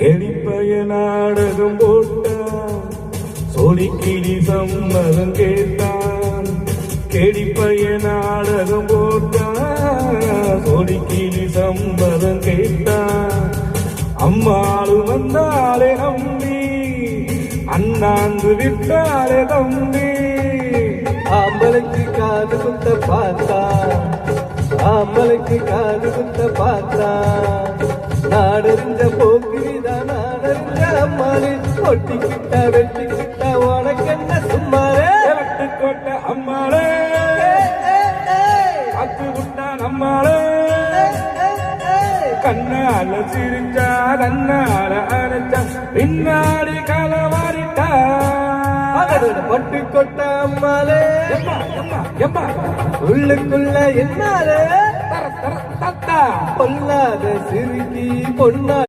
கேடிப்பைய நாடகம் போட்டான், சோடிக்கிளி சம்மதம் கேட்டான். கேடிப்பைய நாடகம் போட்டான், சோடிக்கிளி சம்மதம் கேட்டான். அம்மாளு வந்தாலே அம்பி, அண்ணாந்து விட்டாலே தம்பி. ஆம்பளைக்கு காது குத்த பார்த்தா, ஆம்பளைக்கு காது குத்த பார்த்தா, நாடறிஞ்ச போக்கிரிதான் நாடறிஞ்ச அம்மாளு. ஒட்டிக்கிட்ட வெட்டிக்கிட்ட உனக்கு என்ன சும்மாரே? கோட்டை அம்மாளே, அத்து விட்டான் அம்மாளே. கண்ணால சிரிச்சா கண்ணால அரைச்சா, பின்னாடி களவாரிட்டா. பட்டு கொட்ட அம்மாளே, உள்ளுக்குள்ள என்னாலே பொல்லாத சிறுகி பொன்னா